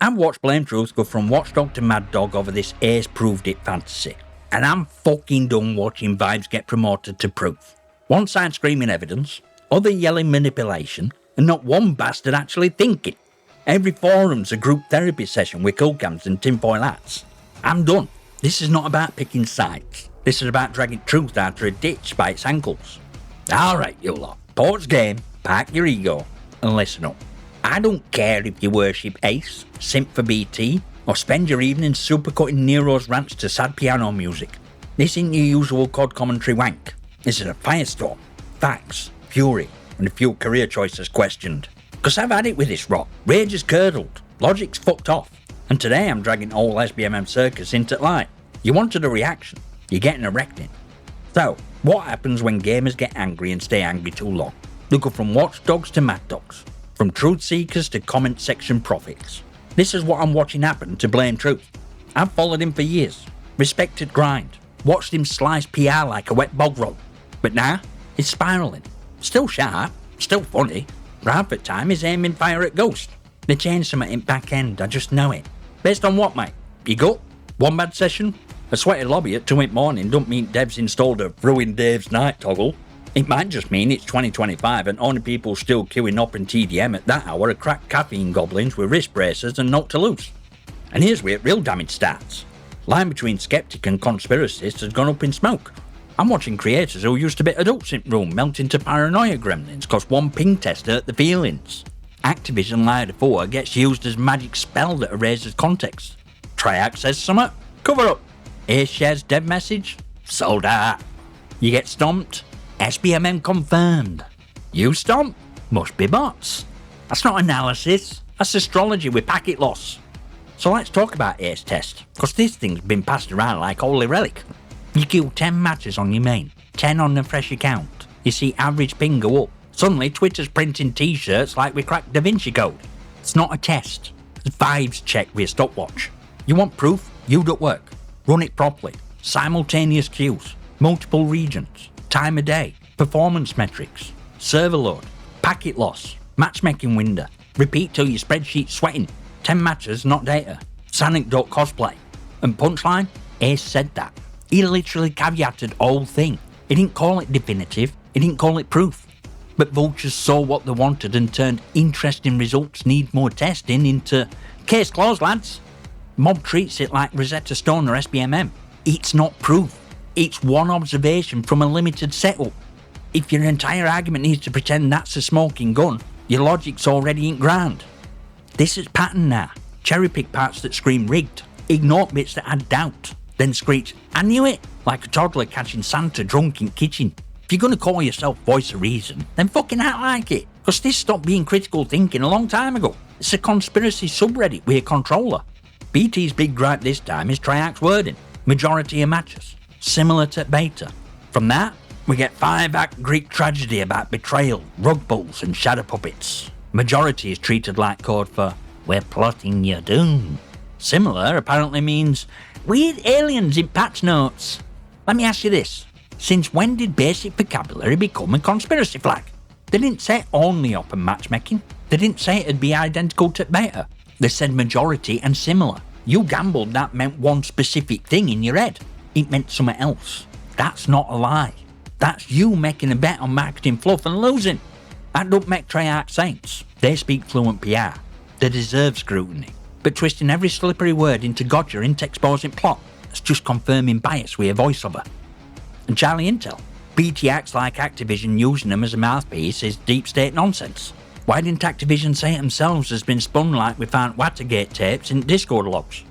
I've watched BlameTruth go from watchdog to mad dog over this Ace proved it fantasy. And I'm fucking done watching vibes get promoted to proof. One side screaming evidence, other yelling manipulation, and not one bastard actually thinking. Every forum's a group therapy session with cool cams and tinfoil hats. I'm done. This is not about picking sides. This is about dragging truth out of a ditch by its ankles. Alright, you lot. Pause game, park your ego, and listen up. I don't care if you worship Ace, simp for BT, or spend your evening supercutting Nero's rants to sad piano music. This ain't your usual COD commentary wank. This is a firestorm, facts, fury, and a few career choices questioned. Cause I've had it with this rot. Rage is curdled, logic's fucked off, and today I'm dragging all SBMM circus into light. You wanted a reaction, you're getting a reckoning. So, what happens when gamers get angry and stay angry too long? They go from watchdogs to mad dogs, from truth seekers to comment section prophets. This is what I'm watching happen to BlameTruth. I've followed him for years, respected grind, watched him slice PR like a wet bog roll. But now, he's spiralling. Still sharp, still funny. Half the time he's aiming fire at Ghost. They changed some at him back end, I just know it. Based on what, mate? You gut? One bad session? A sweaty lobby at 2 in the morning don't mean devs installed a ruin Dave's night toggle. It might just mean it's 2025 and only people still queuing up in TDM at that hour are cracked caffeine goblins with wrist bracers and not to lose. And here's where real damage starts. Line between sceptic and conspiracist has gone up in smoke. I'm watching creators who used to be adults in room melt into paranoia gremlins cause one ping test hurt the feelings. Activision Liar 4 gets used as magic spell that erases context. Treyarch says something, cover up. Ace shares dev message, sold out. You get stomped, SBMM confirmed. You stomp, must be bots. That's not analysis, that's astrology with packet loss. So let's talk about Ace test, cause this thing's been passed around like holy relic. You kill 10 matches on your main, 10 on the fresh account. You see average ping go up. Suddenly Twitter's printing t-shirts like we cracked Da Vinci Code. It's not a test, it's vibes check with a stopwatch. You want proof? You do work. Run it properly. Simultaneous queues, multiple regions, time of day, performance metrics, server load, packet loss, matchmaking window, repeat till your spreadsheet's sweating, 10 matches not data, Sonic cosplay. And punchline, Ace said that. He literally caveated the whole thing. He didn't call it definitive, he didn't call it proof. But vultures saw what they wanted and turned interesting results need more testing into case closed, lads. Mob treats it like Rosetta Stone or SBMM. It's not proof. It's one observation from a limited setup. If your entire argument needs to pretend that's a smoking gun, your logic's already in ground. This is pattern now. Cherry pick parts that scream rigged, ignore bits that add doubt, then screech, I knew it, like a toddler catching Santa drunk in kitchen. If you're gonna call yourself voice of reason, then fucking act like it, cause this stopped being critical thinking a long time ago. It's a conspiracy subreddit with a controller. BT's big gripe this time is Treyarch's wording, majority of matches, similar to beta. From that, we get 5-act Greek tragedy about betrayal, rug pulls and shadow puppets. Majority is treated like code for, we're plotting your doom. Similar apparently means, weird aliens in patch notes. Let me ask you this, since when did basic vocabulary become a conspiracy flag? They didn't say only open matchmaking, they didn't say it'd be identical to beta. They said majority and similar. You gambled that meant one specific thing in your head. It meant something else. That's not a lie. That's you making a bet on marketing fluff and losing. That don't make Treyarch saints. They speak fluent PR. They deserve scrutiny. But twisting every slippery word into gotcha into exposing plot, it's just confirming bias with a voiceover. And CharlieIntel. BT acts like Activision using them as a mouthpiece is deep state nonsense. Why didn't Activision say it themselves has been spun like we found Watergate tapes in Discord logs?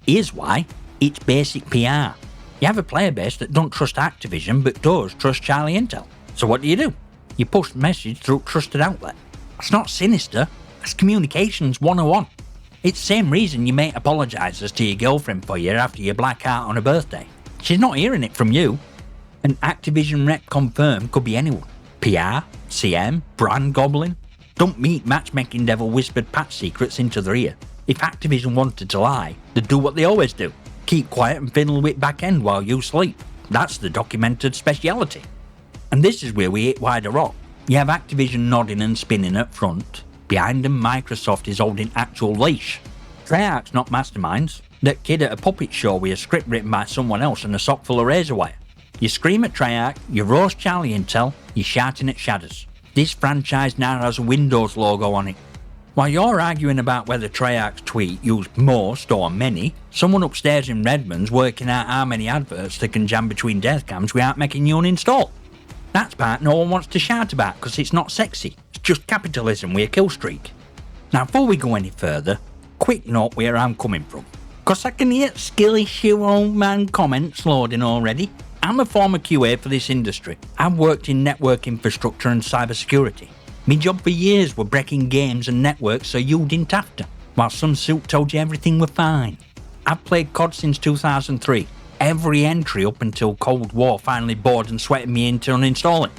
Here's why. It's basic PR. You have a player base that don't trust Activision but does trust CharlieIntel. So what do? You push the message through a trusted outlet. That's not sinister, that's communications 101. It's the same reason your mate apologises to your girlfriend for you after you black out on her birthday. She's not hearing it from you. An Activision rep confirmed could be anyone. PR, CM, brand goblin. Don't meet matchmaking devil whispered patch secrets into their ear. If Activision wanted to lie, they'd do what they always do. Keep quiet and fiddle with back end while you sleep. That's the documented speciality. And this is where we hit wider up. You have Activision nodding and spinning up front. Behind them, Microsoft is holding actual leash. Treyarch's not masterminds. That kid at a puppet show with a script written by someone else and a sock full of razor wire. You scream at Treyarch, you roast CharlieIntel, you're shouting at shadows. This franchise now has a Windows logo on it. While you're arguing about whether Treyarch's tweet used most or many, someone upstairs in Redmond's working out how many adverts they can jam between death cams without making you uninstall. That's part no one wants to shout about because it's not sexy. It's just capitalism with a kill streak. Now before we go any further, quick note where I'm coming from. Cause I can hear skill issue old man comments loading already. I'm a former QA for this industry. I've worked in network infrastructure and cybersecurity. My job for years were breaking games and networks so you didn't have to, while some suit told you everything were fine. I've played COD since 2003. Every entry up until Cold War finally bored and sweated me into uninstalling.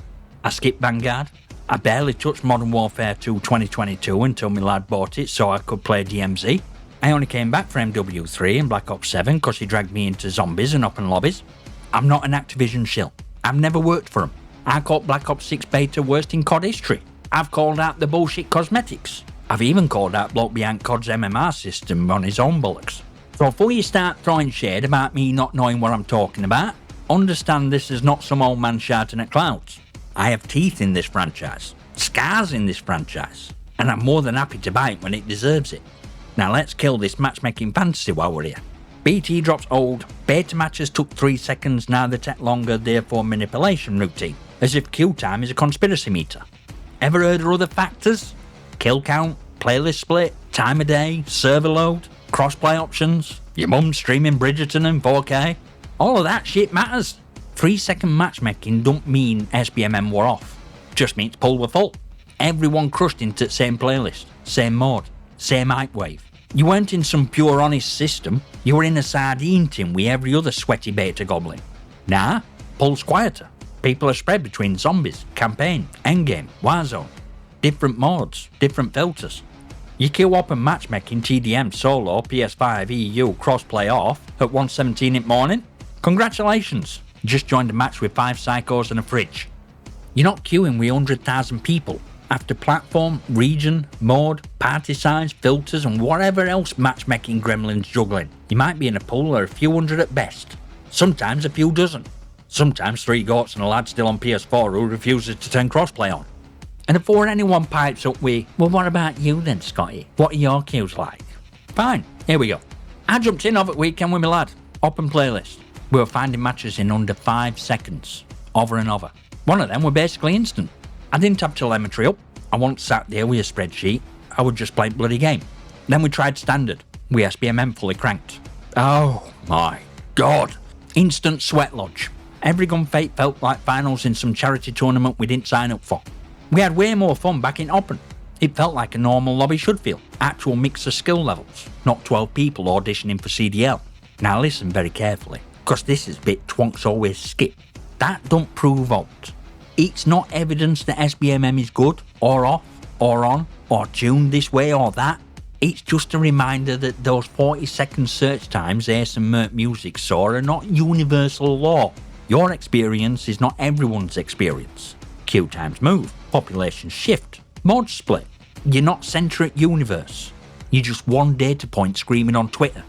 I skipped Vanguard. I barely touched Modern Warfare 2 2022 until my lad bought it so I could play DMZ. I only came back for MW3 and Black Ops 7 because he dragged me into zombies and open lobbies. I'm not an Activision shill. I've never worked for them. I called Black Ops 6 beta worst in COD history. I've called out the bullshit cosmetics. I've even called out bloke behind COD's MMR system on his own bollocks. So before you start throwing shade about me not knowing what I'm talking about, understand this is not some old man shouting at clouds. I have teeth in this franchise, scars in this franchise, and I'm more than happy to buy it when it deserves it. Now let's kill this matchmaking fantasy while we're here. BT drops old, beta matches took 3 seconds, now they take longer, therefore manipulation routine, as if queue time is a conspiracy meter. Ever heard of other factors? Kill count, playlist split, time of day, server load, crossplay options, your mum streaming Bridgerton in 4K? All of that shit matters. 3 second matchmaking don't mean SBMM were off, just means pull were full. Everyone crushed into the same playlist, same mode, same hype wave. You weren't in some pure honest system, you were in a sardine tin with every other sweaty beta goblin. Nah, pull's quieter. People are spread between zombies, campaign, endgame, warzone. Different modes, different filters. You queue up and matchmaking TDM solo, PS5, EU, crossplay off at 1:17 in the morning? Congratulations, you just joined a match with 5 psychos and a fridge. You're not queuing with 100,000 people. After platform, region, mode, party size, filters and whatever else matchmaking gremlins juggling, you might be in a pool of a few hundred at best. Sometimes a few dozen. Sometimes 3 goats and a lad still on PS4 who refuses to turn crossplay on. And before anyone pipes up with, well what about you then Scotty? What are your queues like? Fine, here we go. I jumped in over the weekend with my lad. Open playlist. We were finding matches in under 5 seconds. Over and over. One of them were basically instant. I didn't have telemetry up. I wasn't sat there with a spreadsheet. I would just play bloody game. Then we tried standard, with SBMM fully cranked. Oh my god. Instant sweat lodge. Every gun fate felt like finals in some charity tournament we didn't sign up for. We had way more fun back in Open. It felt like a normal lobby should feel. Actual mix of skill levels, not 12 people auditioning for CDL. Now listen very carefully, cause this is bit twonks always skip. That don't prove out. It's not evidence that SBMM is good, or off, or on, or tuned this way or that. It's just a reminder that those 40-second search times Ace and Mert Music saw are not universal law. Your experience is not everyone's experience. Queue times move, populations shift, mods split. You're not centric universe. You're just one data point screaming on Twitter.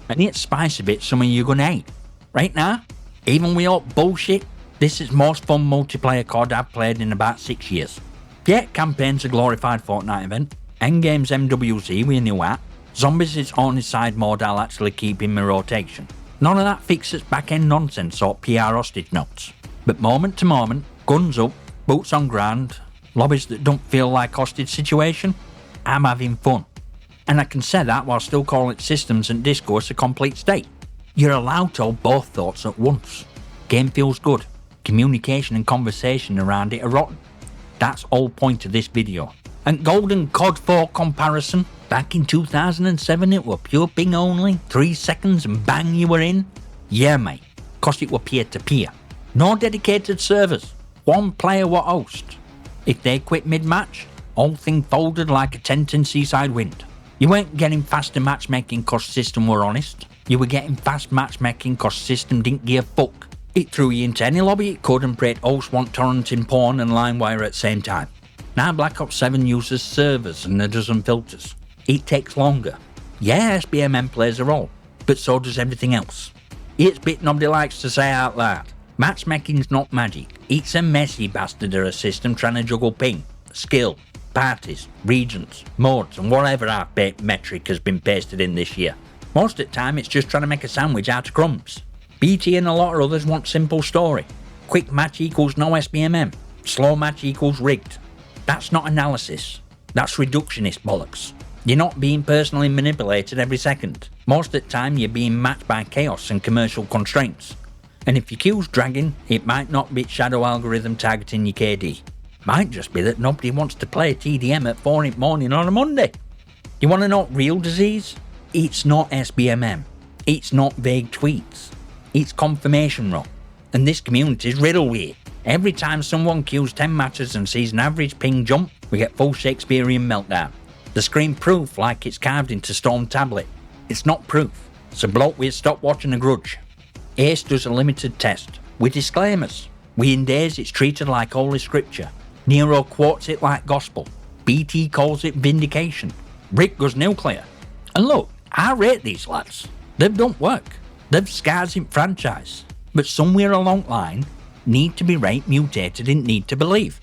And it's spice a bit some of you gonna hate. Right now, even with all bullshit, this is most fun multiplayer COD I've played in about 6 years. Yeah, campaign's a glorified Fortnite event. Endgame's MWZ with a new app. Zombies is only side mode I'll actually keep in my rotation. None of that fixes back-end nonsense or PR hostage notes. But moment to moment, guns up, boots on ground, lobbies that don't feel like hostage situation, I'm having fun. And I can say that while still calling systems and discourse a complete state. You're allowed to hold both thoughts at once. Game feels good. Communication and conversation around it are rotten. That's all point of this video. And golden COD 4 comparison, back in 2007 it were pure ping only, 3 seconds and bang you were in? Yeah mate, cause it were peer to peer. No dedicated servers, one player were host. If they quit mid-match, whole thing folded like a tent in seaside wind. You weren't getting faster matchmaking cause system were honest, you were getting fast matchmaking cause system didn't give a fuck. It threw you into any lobby it could and prayed hosts want torrenting porn and LimeWire at the same time. Now Black Ops 7 uses servers and a dozen filters. It takes longer. Yeah, SBMM plays a role, but so does everything else. It's bit nobody likes to say out loud. Matchmaking's not magic. It's a messy bastard of a system trying to juggle ping, skill, parties, regions, modes, and whatever half-baked metric has been pasted in this year. Most of the time, it's just trying to make a sandwich out of crumbs. BT and a lot of others want simple story. Quick match equals no SBMM. Slow match equals rigged. That's not analysis. That's reductionist bollocks. You're not being personally manipulated every second. Most of the time, you're being matched by chaos and commercial constraints. And if your queue's dragging, it might not be shadow algorithm targeting your KD. Might just be that nobody wants to play TDM at 4 in the morning on a Monday. You want to know real disease? It's not SBMM. It's not vague tweets. It's confirmation rot. And this community's riddled with it. Every time someone queues 10 matches and sees an average ping jump, we get full Shakespearean meltdown. They scream proof like it's carved into stone tablet. It's not proof. So bloke we'll stop watching a grudge. Ace does a limited test, with disclaimers. We in days it's treated like holy scripture. Nero quotes it like gospel. BT calls it vindication. Rick goes nuclear. And look, I rate these lads. They've done work. They've scars in franchise. But somewhere along the line, need to be rate mutated in need to believe.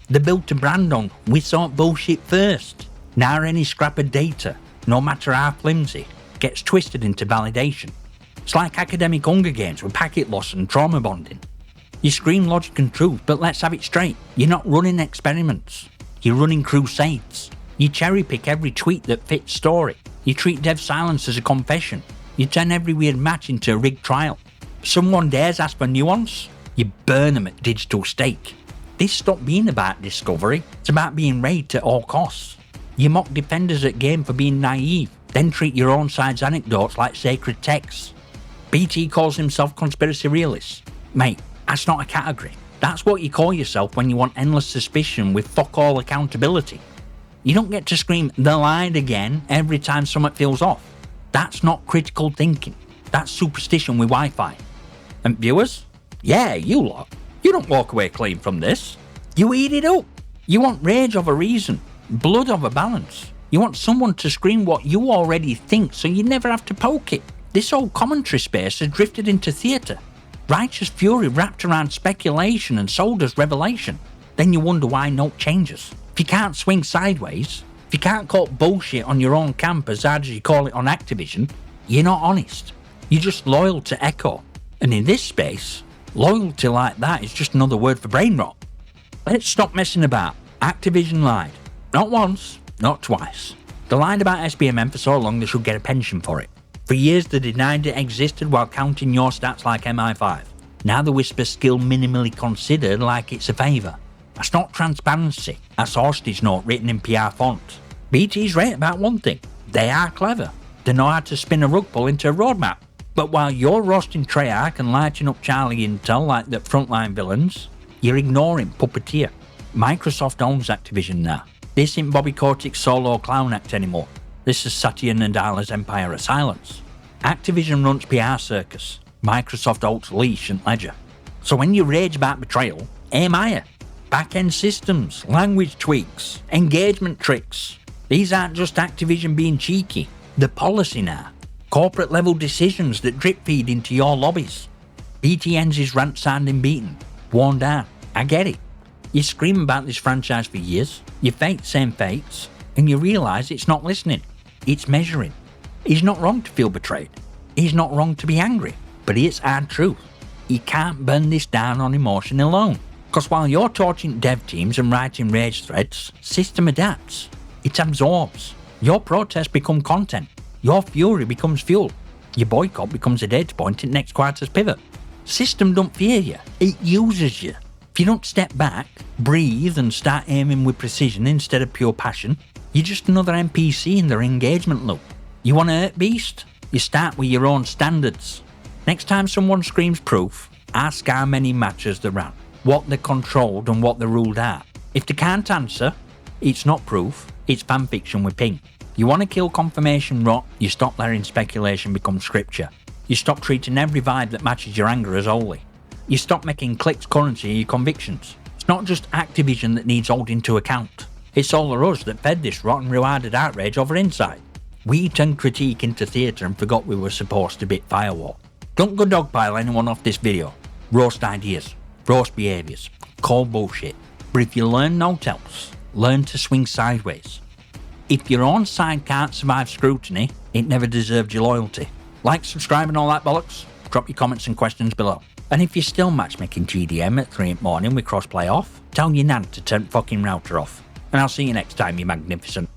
They built a brand on, we sought bullshit first. Now any scrap of data, no matter how flimsy, gets twisted into validation. It's like academic Hunger Games with packet loss and trauma bonding. You scream logic and truth, but let's have it straight. You're not running experiments. You're running crusades. You cherry pick every tweet that fits story. You treat dev silence as a confession. You turn every weird match into a rigged trial. Someone dares ask for nuance, you burn them at digital stake. This stopped being about discovery, it's about being raided at all costs. You mock defenders at game for being naive, then treat your own side's anecdotes like sacred texts. BT calls himself conspiracy realist. Mate, that's not a category. That's what you call yourself when you want endless suspicion with fuck all accountability. You don't get to scream "they lied again" every time something feels off. That's not critical thinking. That's superstition with Wi-Fi. And viewers? Yeah, you lot. You don't walk away clean from this. You eat it up. You want rage over reason, blood over balance. You want someone to scream what you already think so you never have to poke it. This whole commentary space has drifted into theatre. Righteous fury wrapped around speculation and sold as revelation. Then you wonder why no changes. If you can't swing sideways, if you can't call bullshit on your own camp as hard as you call it on Activision, you're not honest. You're just loyal to Echo. And in this space, loyalty like that is just another word for brain rot. Let's stop messing about. Activision lied. Not once, not twice. They lied about SBMM for so long they should get a pension for it. For years they denied it existed while counting your stats like MI5. Now they whisper skill minimally considered like it's a favour. That's not transparency. That's hostage note written in PR font. BT's right about one thing. They are clever. They know how to spin a rug pull into a roadmap. But while you're roasting Treyarch and lighting up CharlieIntel like the frontline villains, you're ignoring Puppeteer. Microsoft owns Activision now. This ain't Bobby Kotick's solo clown act anymore. This is Satya Nadella's Empire of Silence. Activision runs PR circus. Microsoft owns Leash and Ledger. So when you rage about betrayal, aim higher. Back-end systems, language tweaks, engagement tricks. These aren't just Activision being cheeky. They're policy now. Corporate level decisions that drip feed into your lobbies. BT ends his rant sounding beaten, worn down. I get it. You scream about this franchise for years, you fake same fates, and you realise it's not listening. It's measuring. He's not wrong to feel betrayed. He's not wrong to be angry. But it's hard truth. You can't burn this down on emotion alone. Because while you're torching dev teams and writing rage threads, system adapts. It absorbs. Your protests become content. Your fury becomes fuel. Your boycott becomes a data point in next quarter's pivot. System don't fear you. It uses you. If you don't step back, breathe and start aiming with precision instead of pure passion, you're just another NPC in their engagement loop. You want to hurt beast? You start with your own standards. Next time someone screams proof, ask how many matches they ran, what they controlled and what they ruled out. If they can't answer, it's not proof, it's fanfiction with ping. You want to kill confirmation rot, you stop letting speculation become scripture. You stop treating every vibe that matches your anger as holy. You stop making clicks currency of your convictions. It's not just Activision that needs holding to account. It's all of us that fed this rot and rewarded outrage over insight. We turned critique into theatre and forgot we were supposed to bit firewall. Don't go dogpile anyone off this video. Roast ideas, roast behaviours, call bullshit. But if you learn no else, learn to swing sideways. If your own side can't survive scrutiny, it never deserved your loyalty. Like, subscribe and all that bollocks. Drop your comments and questions below. And if you're still matchmaking GDM at 3 in the morning with crossplay off, tell your nan to turn fucking router off. And I'll see you next time, you magnificent.